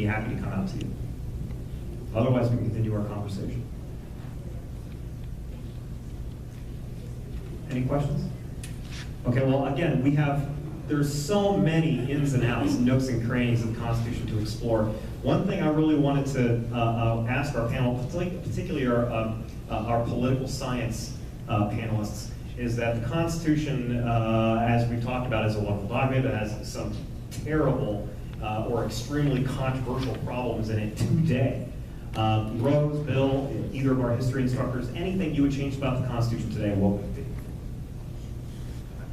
happy to come out to you. Otherwise, we can continue our conversation. Any questions? Okay, well, again, there's so many ins and outs, nooks and crannies of the Constitution to explore. One thing I really wanted to ask our panel, particularly our political science panelists, is that the Constitution, as we talked about, is a local document that has some terrible or extremely controversial problems in it today. Rose, Bill, either of our history instructors, anything you would change about the Constitution today, what would it be?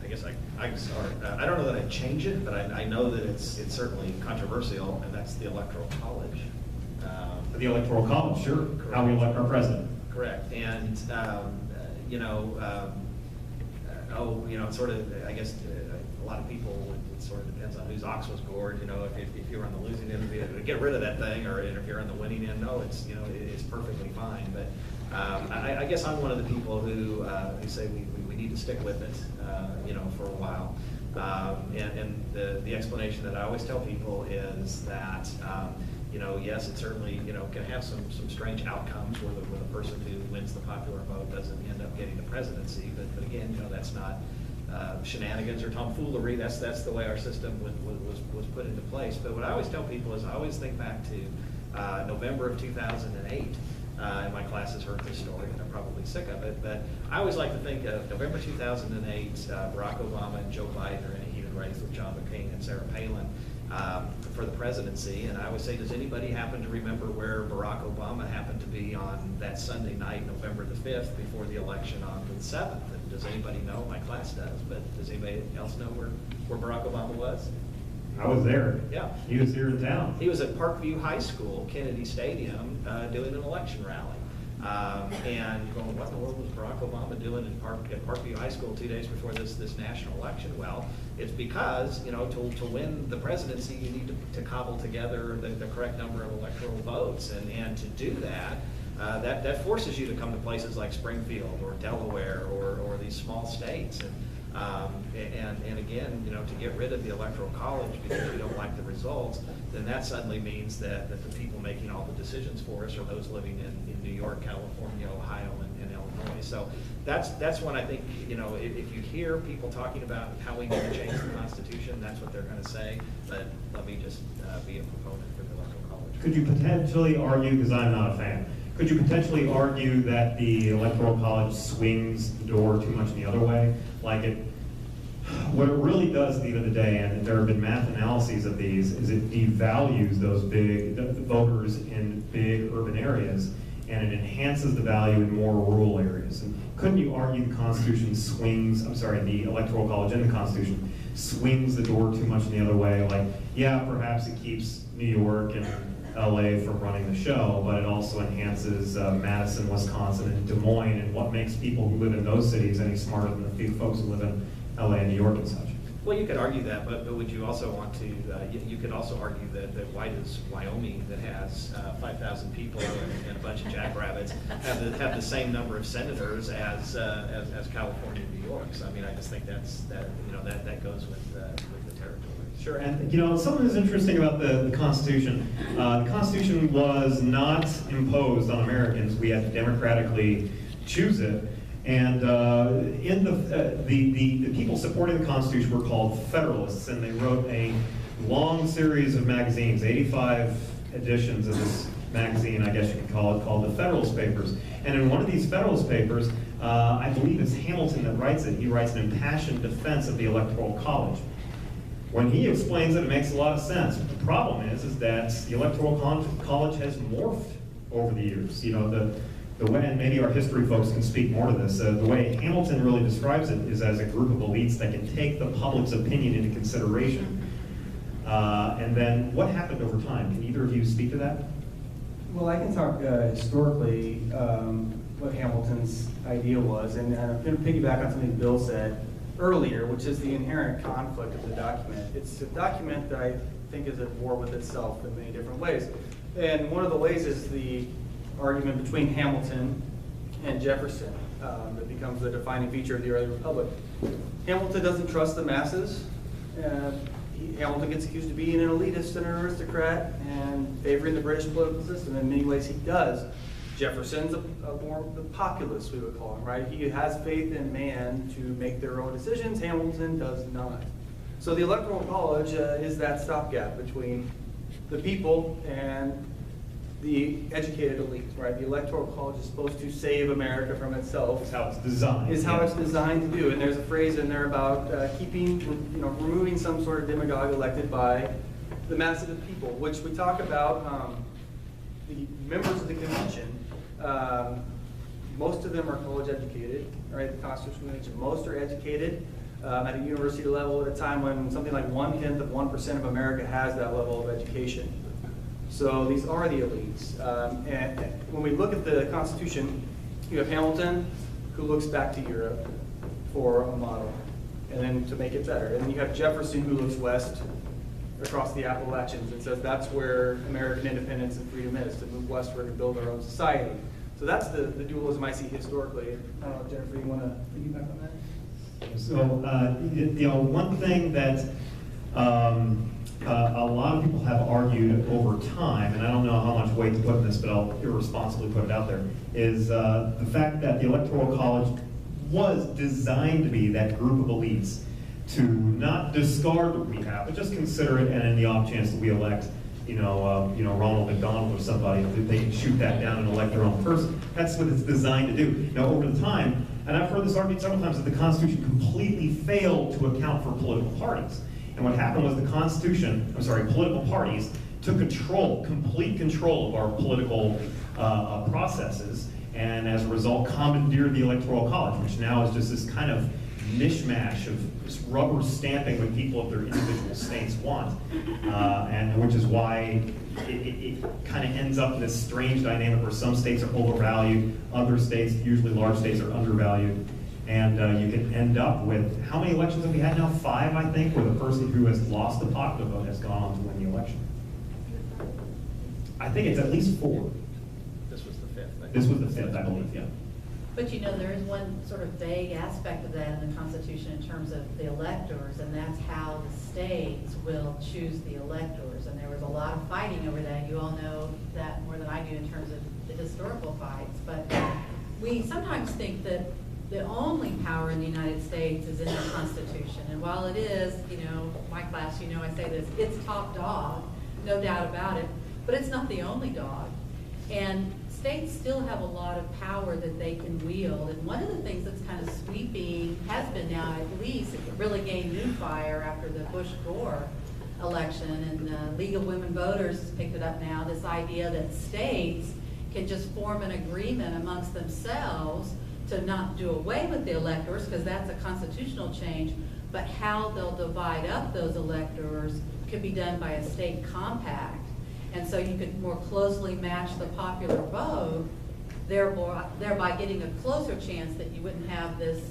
I guess I can start. I don't know that I'd change it, but I know that it's certainly controversial, and that's the Electoral College. The Electoral College, sure. Correct. How we elect our president. Correct. And, it's sort of, I guess, a lot of people, it sort of depends on whose ox was gored. If you're on the losing end of it, get rid of that thing, or if you're on the winning end, no, it's perfectly fine. But I guess I'm one of the people who say we need to stick with it, for a while. And the explanation that I always tell people is that, yes, it certainly, can have some strange outcomes where the person who wins the popular vote doesn't end up getting the presidency. But again, that's not shenanigans or tomfoolery. That's the way our system was put into place. But what I always tell people is I always think back to November of 2008. And my classes heard this story, and they're probably sick of it. But I always like to think of November 2008, Barack Obama and Joe Biden are in a heated race with John McCain and Sarah Palin for the presidency. And I always say, does anybody happen to remember where Barack Obama happened to be on that Sunday night, November the 5th, before the election on the 7th? And does anybody know? My class does, but does anybody else know where Barack Obama was? I was there. Yeah. He was here in town. He was at Parkview High School, Kennedy Stadium, doing an election rally. And going, what in the world was Barack Obama doing at Parkview High School 2 days before this national election? Well, it's because, to win the presidency, you need to cobble together the correct number of electoral votes. And to do that, that forces you to come to places like Springfield or Delaware or these small states. And again, to get rid of the Electoral College because you don't like the results, then that suddenly means that the people making all the decisions for us are those living in New York, California, Ohio, and Illinois. So that's when I think, if you hear people talking about how we need to change the Constitution, that's what they're going to say. But let me just be a proponent for the Electoral College. Could you potentially argue, because I'm not a fan, could you potentially argue that the Electoral College swings the door too much the other way? What it really does at the end of the day, and there have been math analyses of these, is it devalues those big voters in big urban areas, and it enhances the value in more rural areas. And couldn't you argue the Constitution the Electoral College and the Constitution swings the door too much in the other way? Perhaps it keeps New York and LA from running the show, but it also enhances Madison, Wisconsin, and Des Moines, and what makes people who live in those cities any smarter than the few folks who live in LA and New York and such. Well, you could argue that, but would you also want to, you could also argue that why does Wyoming, that has 5,000 people and a bunch of jackrabbits, have the same number of senators as California and New York? So, I just think that goes with the territory. Sure, and something that's interesting about the Constitution. The Constitution was not imposed on Americans. We had to democratically choose it. And in the people supporting the Constitution were called Federalists, and they wrote a long series of magazines, 85 editions of this magazine, I guess you could call it, called the Federalist Papers. And in one of these Federalist Papers, I believe it's Hamilton that writes it. He writes an impassioned defense of the Electoral College. When he explains it, it makes a lot of sense. But the problem is that the Electoral College has morphed over the years. The way, and maybe our history folks can speak more to this, the way Hamilton really describes it is as a group of elites that can take the public's opinion into consideration. And then what happened over time? Can either of you speak to that? Well, I can talk historically what Hamilton's idea was, and I'm going to piggyback on something Bill said earlier, which is the inherent conflict of the document. It's a document that I think is at war with itself in many different ways. And one of the ways is the argument between Hamilton and Jefferson that becomes the defining feature of the early republic. Hamilton doesn't trust the masses. Hamilton gets accused of being an elitist and an aristocrat and favoring the British political system. In many ways he does. Jefferson's a more the populist, we would call him, right? He has faith in man to make their own decisions. Hamilton does not. So the Electoral College is that stopgap between the people and the educated elite, right? The Electoral College is supposed to save America from itself. That's how it's designed. Is how it's designed to do. And there's a phrase in there about removing some sort of demagogue elected by the mass of the people, which we talk about the members of the convention. Most of them are college educated, right? The Constitutional Convention, most are educated at a university level at a time when something like 0.1% of America has that level of education. So these are the elites. And when we look at the Constitution, you have Hamilton, who looks back to Europe for a model, and then to make it better. And then you have Jefferson, who looks west across the Appalachians and says that's where American independence and freedom is, to move westward and build our own society. So that's the dualism I see historically. I don't know, Jennifer, you want to piggyback on that? So, one thing that a lot of people have argued over time, and I don't know how much weight to put in this, but I'll irresponsibly put it out there, is the fact that the Electoral College was designed to be that group of elites to not discard what we have, but just consider it, and in the off chance that we elect, Ronald McDonald or somebody, they can shoot that down and elect their own person. That's what it's designed to do. Now, over the time, and I've heard this argued several times, that the Constitution completely failed to account for political parties. And what happened was political parties took complete control of our political processes, and as a result, commandeered the Electoral College, which now is just this kind of mishmash of just rubber stamping what people of their individual states want, and which is why it kind of ends up in this strange dynamic where some states are overvalued, other states, usually large states, are undervalued, and you can end up with, how many elections have we had now? 5, I think, where the person who has lost the popular vote has gone on to win the election. I think it's at least 4. This was the 5th. This was the 5th, I believe, yeah. But there is one sort of vague aspect of that in the Constitution in terms of the electors, and that's how the states will choose the electors. And there was a lot of fighting over that. You all know that more than I do in terms of the historical fights. But we sometimes think that the only power in the United States is in the Constitution. And while it is, my class, I say this, it's top dog, no doubt about it, but it's not the only dog. And states still have a lot of power that they can wield. And one of the things that's kind of sweeping, has been now at least, it really gained new fire after the Bush-Gore election, and the League of Women Voters has picked it up now, this idea that states can just form an agreement amongst themselves to not do away with the electors, because that's a constitutional change, but how they'll divide up those electors could be done by a state compact. And so you could more closely match the popular vote, thereby getting a closer chance that you wouldn't have this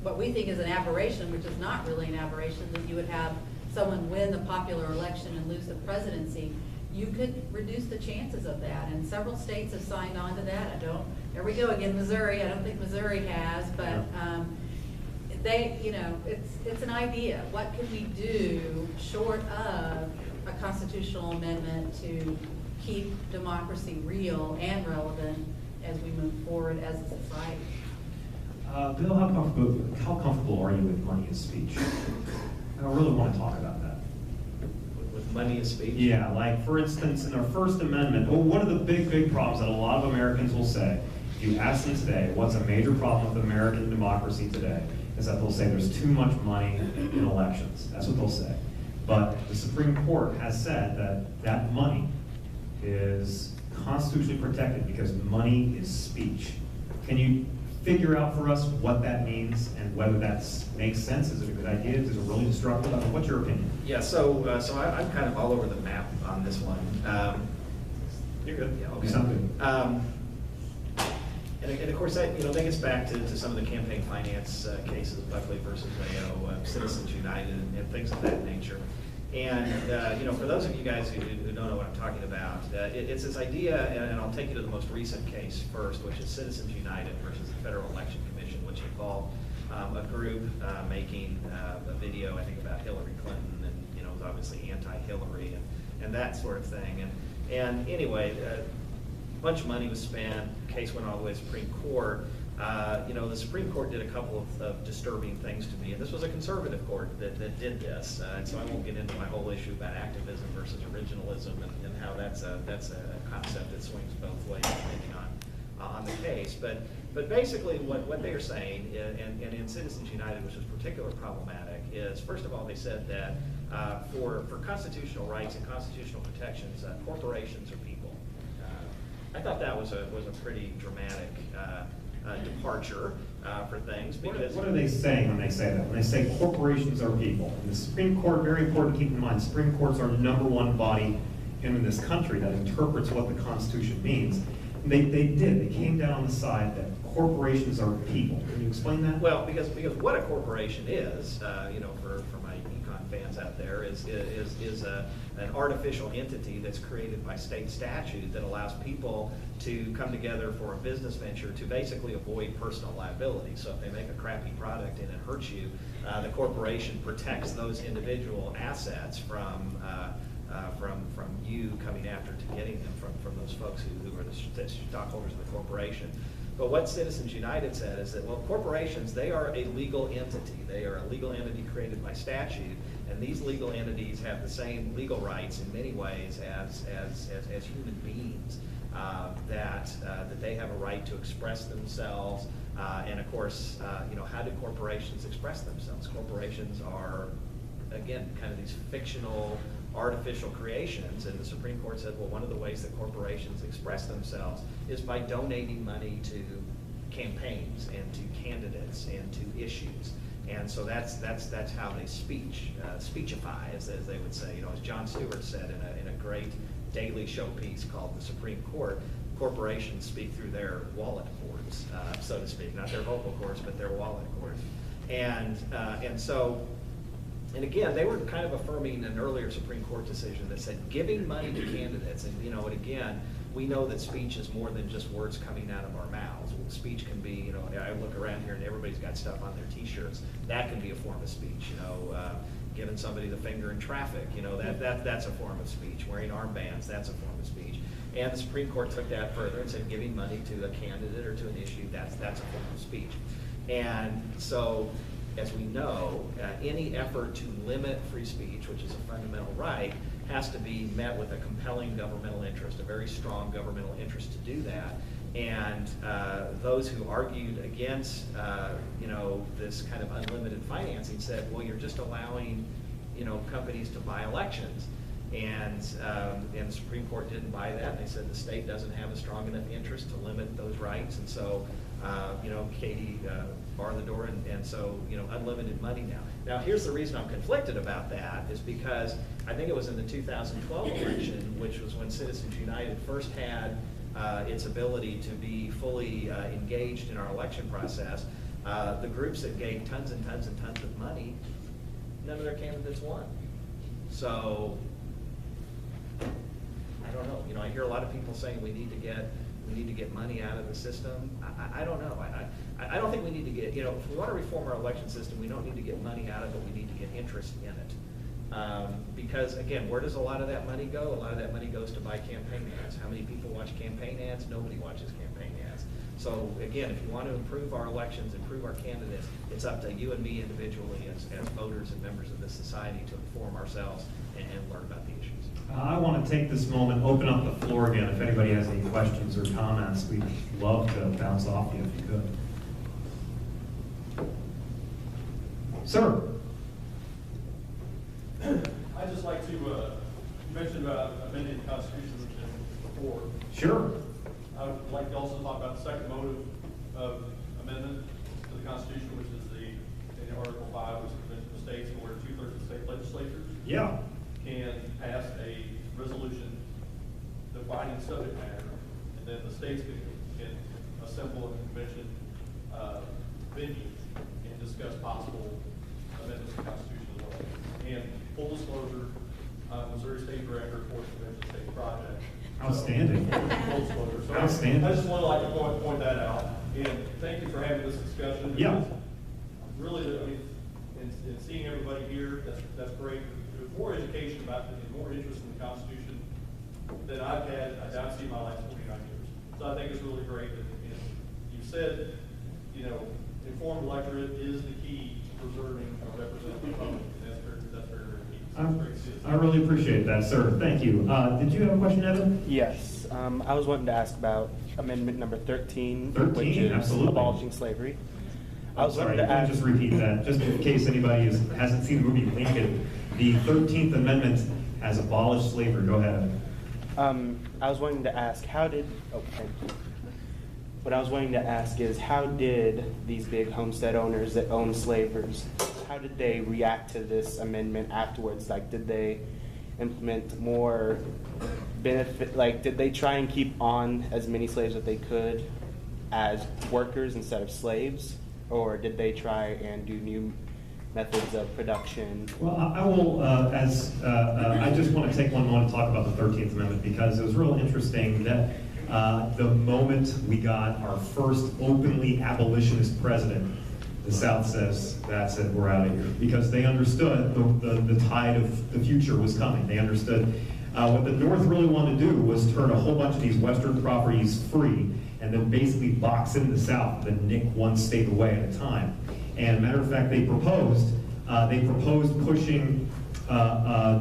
what we think is an aberration, which is not really an aberration, that you would have someone win the popular election and lose the presidency. You could reduce the chances of that, and several states have signed on to that. There we go again, Missouri. I don't think Missouri has, but it's an idea. What could we do short of a constitutional amendment to keep democracy real and relevant as we move forward as a society? Bill, how comfortable are you with money as speech? I don't really want to talk about that. With money as speech? Yeah, like for instance, in our First Amendment, one of the big problems that a lot of Americans will say, if you ask them today, what's a major problem with American democracy today, is that they'll say there's too much money in elections. That's what they'll say. But the Supreme Court has said that money is constitutionally protected because money is speech. Can you figure out for us what that means and whether that makes sense? Is it a good idea? Is it really destructive? What's your opinion? Yeah, so I'm kind of all over the map on this one. You're good. Yeah, You sound good. And of course, that gets back to some of the campaign finance cases, Buckley versus Mayo, Citizens United, and things of that nature. And for those of you guys who don't know what I'm talking about, it's this idea, and I'll take you to the most recent case first, which is Citizens United versus the Federal Election Commission, which involved a group making a video, I think, about Hillary Clinton, and obviously anti-Hillary and that sort of thing. And anyway, a bunch of money was spent, case went all the way to the Supreme Court. The Supreme Court did a couple of disturbing things to me, and this was a conservative court that did this, and so I won't get into my whole issue about activism versus originalism and how that's a concept that swings both ways depending on the case. But basically what they are saying, and in Citizens United, which is particularly problematic, is first of all they said that for constitutional rights and constitutional protections, corporations are people. I thought that was a pretty dramatic departure for things, because What are they saying when they say that? When they say corporations are people? And the Supreme Court, very important to keep in mind, Supreme Court's our #1 body in this country that interprets what the Constitution means. And they came down on the side that corporations are people. Can you explain that? Well, because what a corporation is, for my econ fans out there, is an artificial entity that's created by state statute that allows people to come together for a business venture to basically avoid personal liability. So if they make a crappy product and it hurts you, the corporation protects those individual assets from you coming after to getting them from those folks who are the stockholders of the corporation. But what Citizens United said is that, well, corporations, they are a legal entity. They are a legal entity created by statute, and these legal entities have the same legal rights in many ways as human beings, that they have a right to express themselves. And of course, how do corporations express themselves? Corporations are, again, kind of these fictional, artificial creations, and the Supreme Court said, well, one of the ways that corporations express themselves is by donating money to campaigns and to candidates and to issues. And so that's how they speechify, as they would say. As Jon Stewart said in a great Daily Show piece called The Supreme Court, corporations speak through their wallet cords, so to speak, not their vocal cords, but their wallet cords. And again, they were kind of affirming an earlier Supreme Court decision that said giving money to candidates, and again, we know that speech is more than just words coming out of our mouths. Speech can be, I look around here and everybody's got stuff on their t-shirts. That can be a form of speech, giving somebody the finger in traffic, that's a form of speech. Wearing armbands, that's a form of speech. And the Supreme Court took that further and said giving money to a candidate or to an issue, that's a form of speech. And so, as we know, any effort to limit free speech, which is a fundamental right, has to be met with a compelling governmental interest, a very strong governmental interest to do that. And those who argued against, this kind of unlimited financing said, well, you're just allowing, companies to buy elections. And the Supreme Court didn't buy that. They said the state doesn't have a strong enough interest to limit those rights. And so, Katie barred the door, and so, unlimited money now. Now, here's the reason I'm conflicted about that, is because I think it was in the 2012 election, which was when Citizens United first had its ability to be fully engaged in our election process. The groups that gave tons and tons and tons of money, none of their candidates won. So, I don't know. I hear a lot of people saying we need to get money out of the system. I don't know. I don't think we need to get, if we want to reform our election system, we don't need to get money out of it, we need to get interest in it. Because again, where does a lot of that money go? A lot of that money goes to buy campaign ads. How many people watch campaign ads? Nobody watches campaign ads. So again, if you want to improve our elections, improve our candidates, it's up to you and me individually as voters and members of this society to inform ourselves and learn about the issues. I want to take this moment, open up the floor again. If anybody has any questions or comments, we'd love to bounce off you if you could. Sir? I'd just like to, you mentioned about amending the Constitution before. Sure. I would like to also talk about the second motive of amendment to the Constitution, which is in Article 5, which states where 2/3 of state legislatures can pass a resolution defining subject matter, and then the states can assemble a convention venue and discuss possible amendments to the Constitution as well. And full disclosure, Missouri State Director for Convention State Project. Outstanding. Full disclosure. So Outstanding. I just want to point that out, and thank you for having this discussion. Yeah. Really, and seeing everybody here, that's great. more education about and more interest in the Constitution than I've seen in my last 49 years. So I think it's really great that, you said, informed electorate is the key to preserving a representative public, and that's very, very key. So it's great to see it. I really appreciate that, sir. Thank you. Did you have a question, Evan? Yes. I was wanting to ask about amendment number 13, 13, which is absolutely. abolishing slavery. I was Sorry, wanting to let me ask. just repeat that, just in case anybody hasn't seen the movie Lincoln. The 13th Amendment has abolished slavery. Go ahead. I was wanting to ask, thank you. What I was wanting to ask is, how did these big homestead owners that own slavers, how did they react to this amendment afterwards? Like, did they implement more benefit, like, did they try and keep on as many slaves that they could as workers instead of slaves? Or did they try and do new methods of production? Well, I will, I just want to take one moment to talk about the 13th Amendment, because it was real interesting that the moment we got our first openly abolitionist president, the South says, that's it, we're out of here. Because they understood the tide of the future was coming. They understood what the North really wanted to do was turn a whole bunch of these Western properties free and then basically box in the South and nick one state away at a time. And matter of fact, they proposed pushing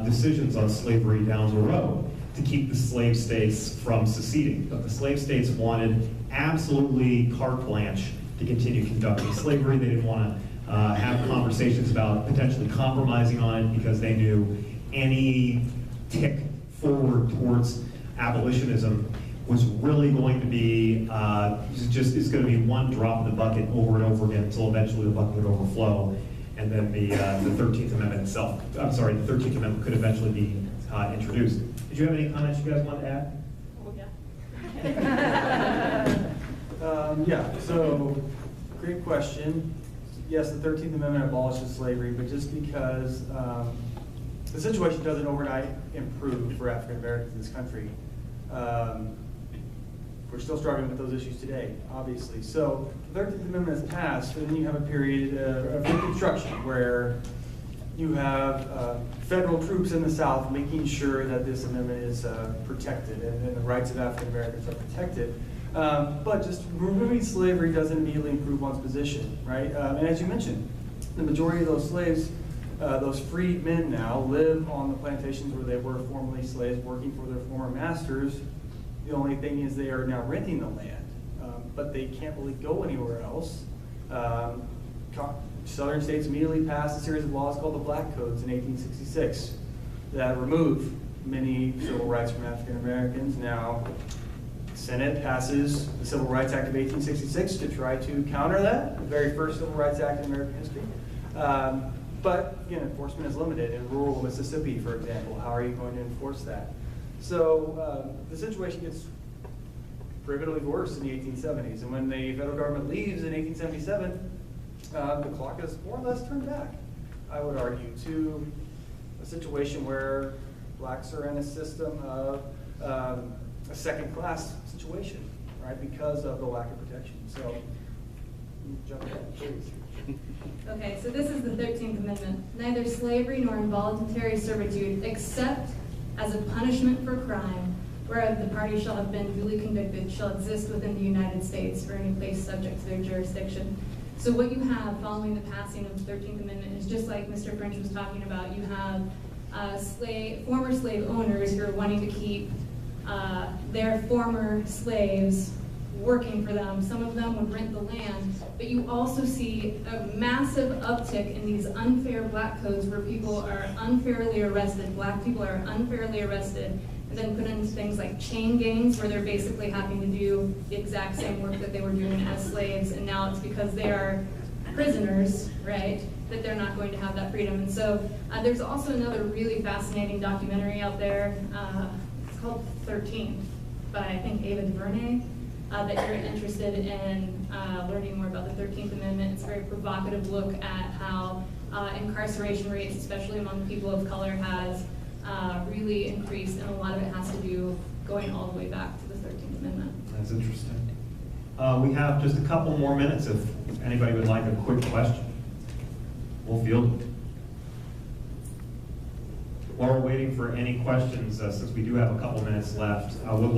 decisions on slavery down the road to keep the slave states from seceding. But the slave states wanted absolutely carte blanche to continue conducting slavery. They didn't want to have conversations about potentially compromising on it, because they knew any tick forward towards abolitionism was really going to be it's going to be one drop in the bucket over and over again until eventually the bucket would overflow, and then the 13th Amendment itself, the 13th Amendment could eventually be introduced. Did you have any comments you guys want to add? Yeah, so great question. Yes, the 13th Amendment abolishes slavery, but just because the situation doesn't overnight improve for African Americans in this country, we're still struggling with those issues today, obviously. So the 13th Amendment has passed, and then you have a period of Reconstruction where you have federal troops in the South making sure that this amendment is protected and the rights of African Americans are protected. But just removing slavery doesn't immediately improve one's position, right? And as you mentioned, the majority of those slaves, those freed men now, live on the plantations where they were formerly slaves working for their former masters. The only thing is they are now renting the land, but they can't really go anywhere else. Southern states immediately passed a series of laws called the Black Codes in 1866 that removed many civil rights from African Americans. Now, the Senate passes the Civil Rights Act of 1866 to try to counter that, the very first Civil Rights Act in American history. But again, enforcement is limited. In rural Mississippi, for example, how are you going to enforce that? So the situation gets prohibitively worse in the 1870s. And when the federal government leaves in 1877, the clock is more or less turned back, I would argue, to a situation where blacks are in a system of a second-class situation, right, because of the lack of protection. So, jump ahead, please. Okay, so this is the 13th Amendment. Neither slavery nor involuntary servitude, except as a punishment for crime, whereof the party shall have been duly convicted, shall exist within the United States or any place subject to their jurisdiction. So what you have following the passing of the 13th Amendment is just like Mr. French was talking about. You have former slave owners who are wanting to keep their former slaves working for them. Some of them would rent the land, but you also see a massive uptick in these unfair black codes where people are unfairly arrested, black people are unfairly arrested, and then put in things like chain gangs where they're basically having to do the exact same work that they were doing as slaves, and now it's because they are prisoners, right, that they're not going to have that freedom. And so there's also another really fascinating documentary out there. It's called 13th by, I think, Ava DuVernay. That you're interested in learning more about the 13th Amendment. It's a very provocative look at how incarceration rates, especially among people of color, has really increased, and a lot of it has to do going all the way back to the 13th Amendment. That's interesting. We have just a couple more minutes if anybody would like a quick question. We'll field it. While we're waiting for any questions, since we do have a couple minutes left, I would like